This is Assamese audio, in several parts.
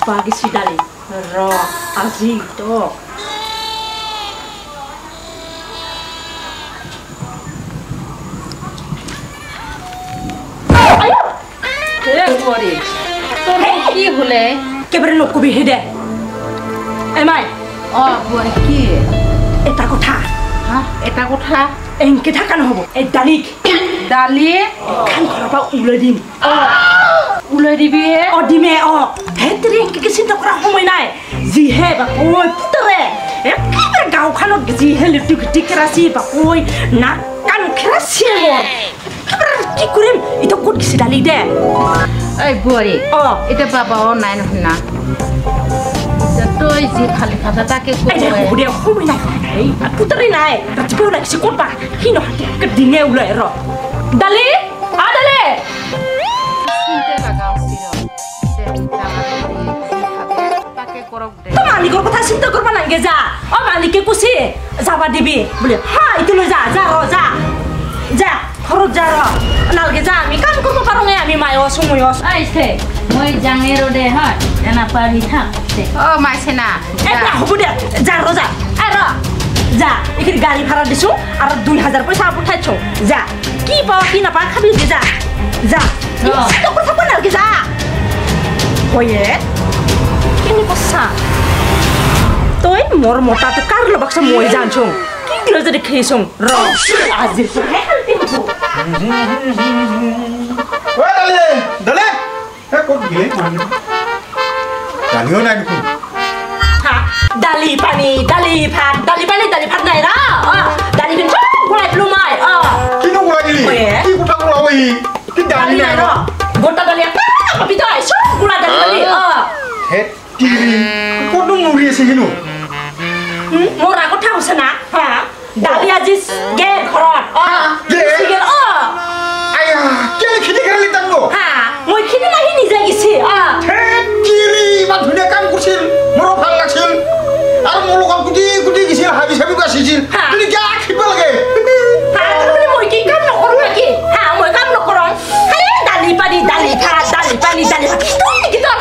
Bagisi dali, ro, aji to. Ayo, Bori, তোর কি হলে? কেবরে লোক কবি হেদে। এমাই, Bori কি? এটা কথা। হ্যাঁ, এটা কথা। এনকে থাকা নহব। এই দালিক। দালি খান খরবা উলে দিম। উলাই দিবি হে? ডিমে হেতৰি এনকে চিন্তা কৰা সময় নাই। যিহে বা কৈ পুতৰে। একেবাৰে গাঁওখনত যিহে লিটি গুটি কেৰাচি বা কৈ নাক কাণ কেৰাচি মোৰ। কি কৰিম এটা ক'ত গেছি দালি দে। এই বৰি এটা বাবাও নাই না তই যি খালি খাতা তাকে সময় নাই এই পুতৰি নাই ৰাতিপুৱা ওলাইছে ক'ত বা সি নহয় দিনে ওলাই ৰ দালি দালি মালিকৰ কথা চিন্তা কৰিব নালাগে যা মালিকে কৈছে যাবা দিবি বোলে হা এইটো লৈ যা যা ৰ যা যা ঘৰত যা ৰ নালগে যা আমি কাম কৰিব পাৰোঁ আমি মায়ো সময় আহিছে মই জাঙে ৰ দে হয় এনা পাৰি থাক মাইছে না এটা হ'ব দে যা ৰ যা ৰ যা এইখিনি গাড়ী ভাড়া দিছোঁ আৰু 2000 পইচা পঠাইছোঁ যা কি পাওঁ কি নাপাওঁ খাবি দে যা যা কথা কোৱা নালগে যা হয়ে কিনি পইচা তই মোৰ মতাটো কাৰ লবাকছ মই জানছোঁ কি দিলে যদি খেয়েছোঁ ৰ আজি দালে ক'ত গিলে দালিও নাই দেখোন দালি পানী দালি ভাত দালি পানী দালি ভাত নাই ৰা দালি কিন্তু ঘূৰাই দিলোঁ মই কিনো ঘূৰাই দিলি কি কথা ক'লাবি কি দালি নাই ৰ গোটা দালি ভাবি তই চব ঘূৰাই দালি হে তিৰি ক'তনো মৰি আছে কিনো মোৰ আগত থাকছে না দালি আজি গে ঘৰত আয়া কেলে খেতি কৰালি তাকো মই খেতি নাহি নিজে গেছি হে তিৰি ইমান ধুনীয়া কাম কৰিছিল মোৰো ভাল লাগছিল আৰু মোৰ লগত গুটি গুটি গেছিল হাবি চাবি বাচিছিল তুমি কিয় আখিব লাগে মই কি কাম নকৰোঁ নেকি মই কাম নকৰোঁ দালি পানী দালি ভাত দালি পানী দালি ভাত কি তোৰ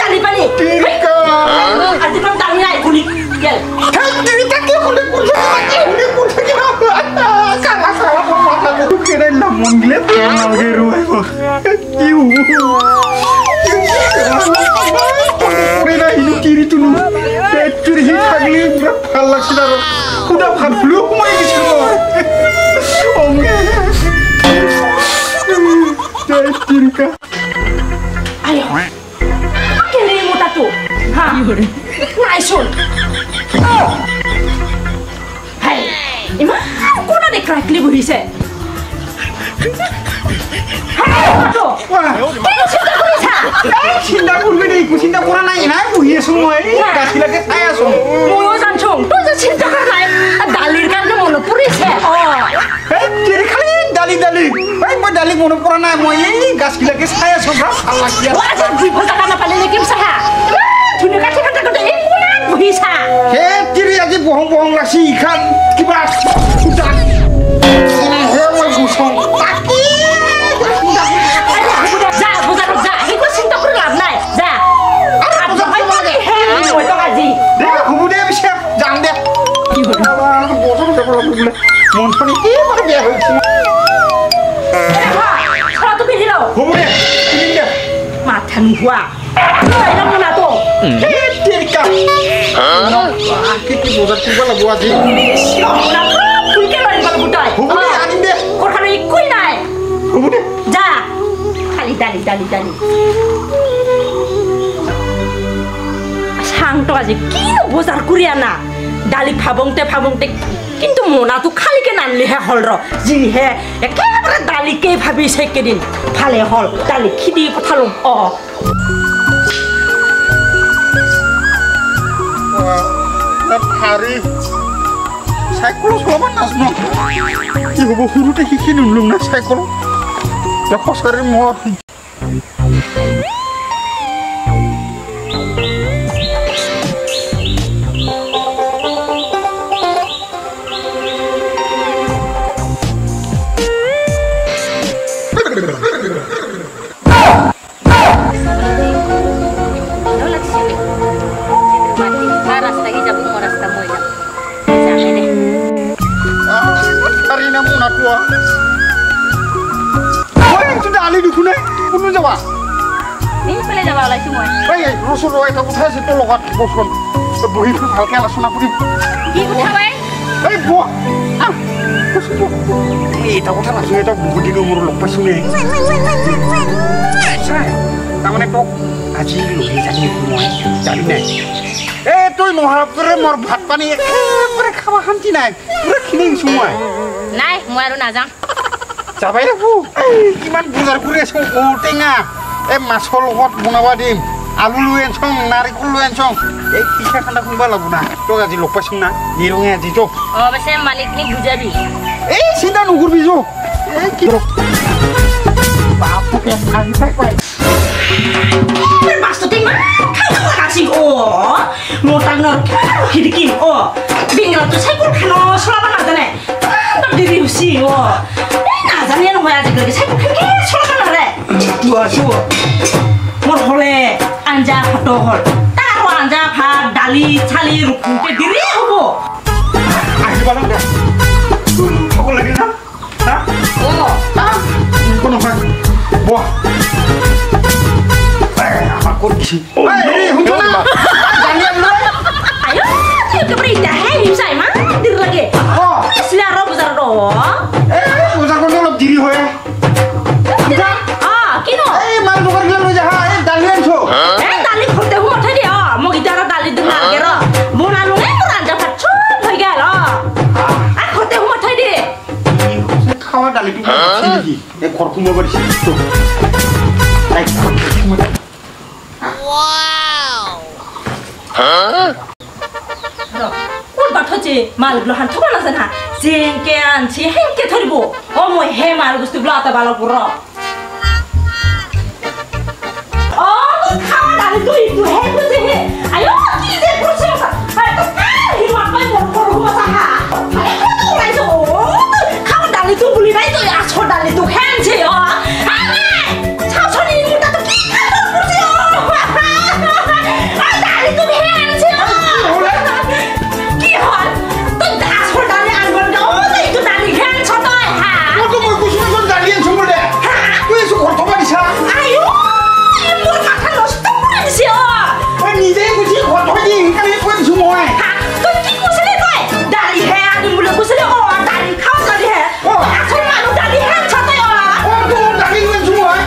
দালি পানী আজি মই দালি নাই গুলি গেল তিৰি তাকে ক'লে মন গিলে নালগে ৰুৱাই তিৰি তুলো তিৰি সি থাকলি ভাল লাগছিল আৰু সুদা ভাত বুলিও সোমাই দিছিল মই তিৰিকা কেলে মোটাটো নাইচোন ইমান কোনা দেখাকলি বহিছে চিন্তা করবি নি চিন্তা করা নাই নাই বহি আছো মই গাছবিলাকে চাই আছো ময়ো জানছো তুই যে চিন্তা কৰা নাই দালিৰ কাৰণে মনত পৰিছে এই খালি দালি দালি এই মই দালি মনত পৰা নাই মই এই গাছবিলাকে চাই আছো ভাল লাগি আছে দুই ভজা কানা পালে নেকি চাহা ধুনীয়া কাটি কাটি কাটি এই কোনাত বহিছা হে তিৰি আজি বহং বহং লাগছি ইখান কিবা হে মই গুছং তাকি যা বজাৰত যা একো চিন্তা কৰি লাভ নাই যা হ'ব দে পিছে যাম দে কি হ'ল মন চনি কি মানে বেয়া হৈছে তুমি দিল হ'ব দে মাথা নোহোৱা মোনাটো কি কি বজাৰ কৰিব লাগিব আজি ফুলকে লৈ আহিব গোটাই হ'ব দে আনিম দে কোঠানো একোই নাই হ'ব দে যা খালি দালি দালি দালি চাংটো আজি কিনো বজাৰ কৰি আনা দালি ভাবংতে কিন্তু মোনাটো খালিকে নানলিহে হল ৰ যিহে একেবাৰে দালিকে ভাবিছে কেইদিন ভালে হল দালি খিদি পঠালো ভাৰী চাইকেল চলাব নাজানো কি হ'ব সৰুতে শিকি নোলাম না চাইকেল দেখো sorry more Rasul roy tak uthai situ lokat boson. Bohi halke alasona kuri. Ki uthawai? Ei bo. Ah. Ei tak uthai langsung eta budi nomor lok pasune. Sai. Tamane tok aji lohi jani moi. Jani nai. Eh tuh mohar pure mor bhat pani pure khawa hanti nai. Pure khini semua. Nai, moi aru najang. Jabai la bu. Kiman buzar kuri song otenga. Masol hot bunawa dim. Alu luen song, narikul luen song. Kisah kanda kumba lagu na. To gaji lopas na. Nirungnya aji jo. Oh, bese malik ni gujabi. Sinda nugur bijo. Kiro. Bapu ke ani tak pai. Maksudnya mah kau kasih motang nor hidikin bingung tuh saya kurang kano selama nada nih. Berdiri usi nazarnya nunggu aja lagi saya kurang selama nada. Dua suo. Morhole anja patohol. Taruh anja pha dali chali rukun ke diri hobo. Ayo balang dah. Aku lagi na. Hah? Kono kan. Buah. Aku di. Hujan. Jangan lu. Ayo, kita beri dah. Himsai mah diri lagi. Selera besar doh. Besar kono lop diri hoya. Kino? Mal nuker gila lu jaha. Dalian so. Dali khote hu motha dia. Mo gitara dali dengar gero. Bona lu ngeran japat chon hoy gelo. Khote hu motha dia. Khawa dali tu sini. Khorku mo bari situ. Wow. Hah? Kul bathoje mal blohan thobana sana. Jengke anchi henke thoribo. Moi he mal gustu blata bala purro. Itu hebat sih. Ayo kita berusaha. Ayo hidup apa yang berusaha. Ayo kita itu. Kamu dari itu beli itu ya. Asal dari itu hensi ya. Ayo, cakap ini kita tuh kita berusaha. Ayo dari itu hensi ya. Kian, tuh asal dari anggur itu dari hensi tuh ya. Aku mau kusuk dari yang semua deh. Aku yang suka coba di sana. Ayo, ibu makan lo. Ni deh aku sih kau tahu ni kan ni pun semua. Kau kau sendiri kau dari her ni mula kau sendiri dari kau dari her. Asal malu dari her cakap ya. Tu dari kau semua.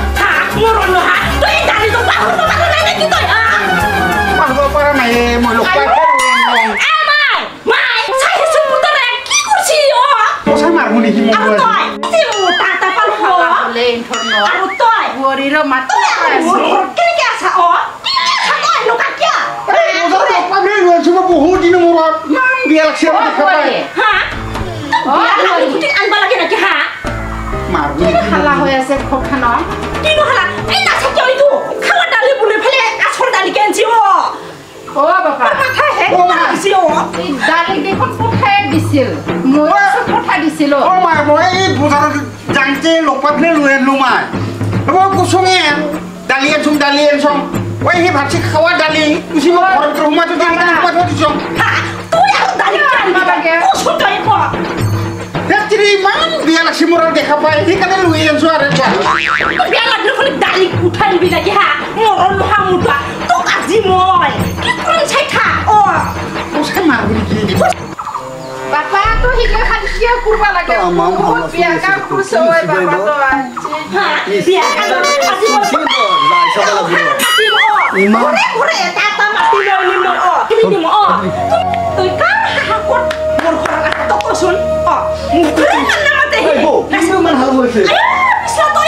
Murun lo tu dari tu bahu tu bahu lagi kita ya. Bahu apa mai muluk bahu. Mai, saya sebut terang kau sih ya. Kau saya malu ni himu. Aku tahu, si muta tapal ho. Lain thorno. Aku tahu. Wari lo mati. Kini kaya cuma bohong di nomor mam biar siapa dikapai. Biar lagi putin anbal lagi nak ha? Maru. Halah hoya se khokano. Kino halah? Nak sakit itu. Kawan dali boleh pale asal dali kenci Bapak. Bapak sih Dali di khothay disil. Moi khothay disil. Mai moi putar jangte lopat le luen lumai. Aku kusungnya dalian song. Wah ini pasti kawan dali, mesti mau orang ke rumah tu dali rumah tu jom. Tu yang dali kan, kau suka itu. Ya jadi mana biar si moral dekapai, ini kan lu yang suara tu. Biar lagi kalau dali utai lebih lagi moral Muhammad tu kasih moi, kita kurang cekah. Kau sekarang malu begini. Bapak tu hingga hadisnya kurba lagi. Biarkan kursoy bapak tu. Biarkan kasih moi. Kore tata mati lo kini mo tuh kan hakut berkorang atau kosun mungkin nama teh nasi mana hal boleh bisa tuh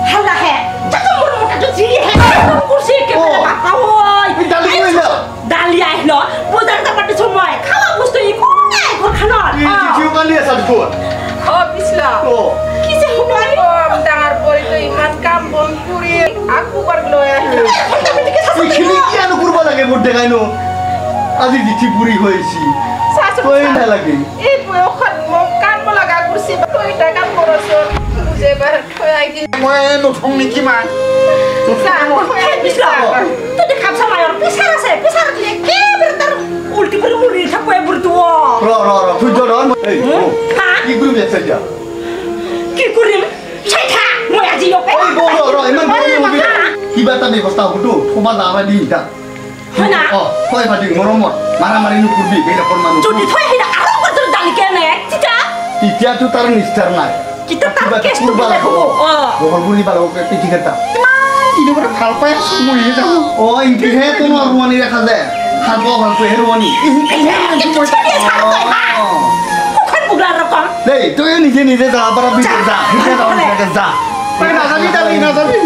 halah jangan murmur kado sini kamu kursi ke apa woi dali lo bukan tempat semua kalau mesti ikut kanal cium kali ya satu bislah kisah hubungan dengar নাই নো আজি জিঠি পুরি হয়েছি Sasu. কই না লাগে Ibu kan mau kan mau laga kursi betul kita kan korosor. Saya baru lagi. মই নথং নেকি মা Sama. Bisa. Tuh dekat sama yang pisar saya, pisar dia keber ulti bermuli tak kue berdua. র তুই জড় এই Hah? কি গ্রুপ আছে যা Kikurim, saya tak mau aja yuk. ওই র ইমান কিবা এটা ব্যবস্থা হতো তোমার নামা দি দা Mana? ও কই ভাদি মরমত মারামারি নু করবি এই রকম মানুষ Jadi tuh hina arang betul dari kene, tidak? ইতিয়া তো তার নিস্তার নাই Kita tak kes tuh boleh bu. Oh. বহল গুলি ভালো পিঠি খেতা ইনে বড় ভাল পাই আছো মই যাও ও ইনকি হে তো রুয়ানি রাখা যায় খাবো ভাল করে রুয়ানি Bukan bukan rekam. দেই তুই নিজে নিজে যা আবার ভিতরে যা ভিতরে যাও নিজে যা কই না যাবি না যাবি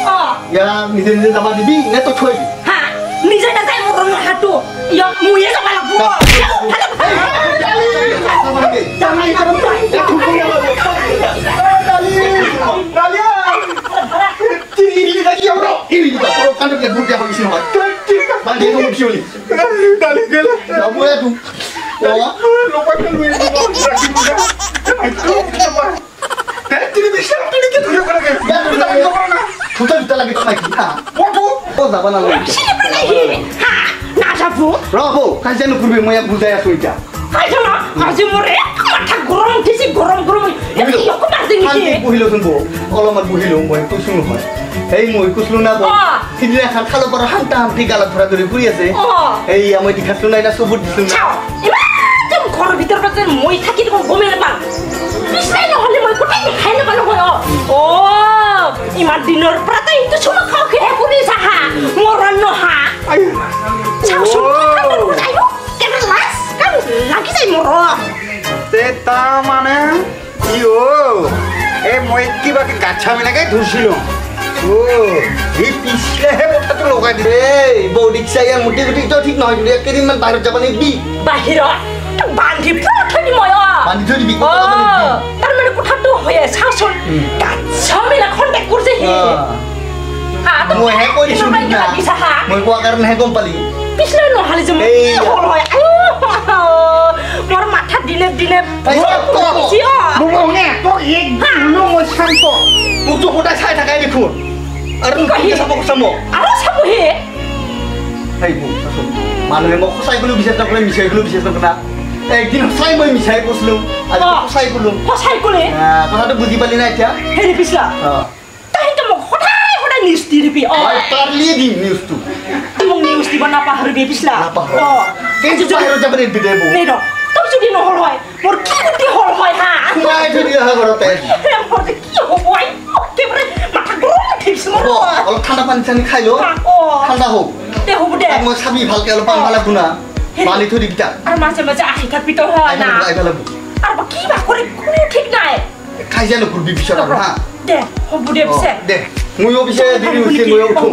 Oh. ইয়া নিজে নিজে যাবা দিবি নে তো ছয় Ha, নিজে না যাই মরণ হাঁটু ইয়া মুয়ে যাবা লাগবো জামাই করো রালিয়া তিরি লাগি আমরা ইনি তো পুরো কান্ডকে বুকে হইছে হয় বান্দি তো মুখিওলি ডালি গেল যাবো এটু ও লোপাকে লুই রাখি বুঝা তিরি বিশাল তিরি কে ধরে করে গেল না ফুটা ফুটা লাগে তো নাকি না ওটো ও যাবা না লাগে Ha, না যাবো রবো কাজে করবি ময়া বুঝাই আছো এটা আইছো না আজ মরে মাথা গরম উঠেছে গরম এমনি ইয়ক মারতে খালি নিকে বহিলো শুনবো অলমান বহিলো মই কইছো নহয় এই মই কইছলো না সিদিনা খান খালো পর হান্তা হান্তি গালা ধরা ধরে ঘুরি আছে এই আমি দেখাছলো না এটা সবুত দিছলো না চাও ইমান ঘৰৰ ভিতৰত যে মই থাকি দেখোন গমে নাপাম পিছাই নহ'লে মই কোটাই খাই নাপালো হয় অ ইমান দিনৰ পৰা তই ইটো চুমা খাও খেহে কৰি চাহা মৰণ নহা চাও চুমা খাই কেনে লাজ কাম লাগি যায় মৰণ তে তা মানে কি ও এ মই কিবা গাছা মিলাকে ধুছিলো ও এই পিছলেহে কথাটো লগাই দিলে এই বৌদিক চাই আর মুটি গুটি তো ঠিক নহয় কিন্তু একদিন মান বাইরে যাবা নিবি বাহিৰত বান্ধি থৈ মই বান্ধি থৈ দিবি তাৰ মানে কথাটো হয়ে চাচোন গাছা মিলা কণ্টেক্ট কৰিছে হি মই হে কৈ দিছো না মই কোৱা কাৰণে হে গম পালি পিছলে নহ'লে যে হ'ল হয় মোৰ মাথা দিনে দিনে নুনে তো এক নুনো মই শান্ত মোক তো সদায় চাই থাকাই দেখোন আৰু কাহিনী চাব কৈছাম আৰু চাবহি এই বৌ মানুহে মোক সঁচাই গ'লেও বিশ্বাস নকৰে মিছাই গ'লেও বিশ্বাস নকৰে একদিন সঁচাই মই মিছাই কৈছিলো আজি সঁচাই ক'লো সঁচাই ক'লে কথাটো বুজি পালি না এতিয়া হেৰি পিছলা তাইতো মোক সদায় সদায় নিউজ দি দিবি পাৰলিয়ে দিম নিউজটো মোক নিউজ দিব নাপাহৰিবি পিছলা বাহিৰত যাব নিদিবি দে বৌ তই যদি নহ'ল হয় মোৰ কি গতি হ'ল হয় হা সোমাই থৈ দিয়া হয় ঘৰতে মোৰ যে কি হ'ব একেবাৰে মাথা গৰম উঠিছে মোৰ অলপ ঠাণ্ডা পানী চানী খাই ল ঠাণ্ডা হওক দে হ'ব দে মই চাবি ভালকে অলপ পান ভালে শুনা বালি থৈ দিবি তাক আৰু মাজে মাজে আহি থাকবি তই হয় না আৰু কি বা কৰে কোনো ঠিক নাই খাই যা নকৰবি পিছত আৰু হা দে হ'ব দে পিছে দে ময়ো পিছে দেৰি হৈছে ময়ো উঠো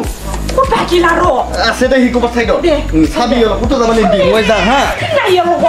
ক'ত বাকিল আৰু আছে দে শিকো পঠাই দ চাবি অলপ ফটো যাব নিদিবি মই যা হা নাই হ'ব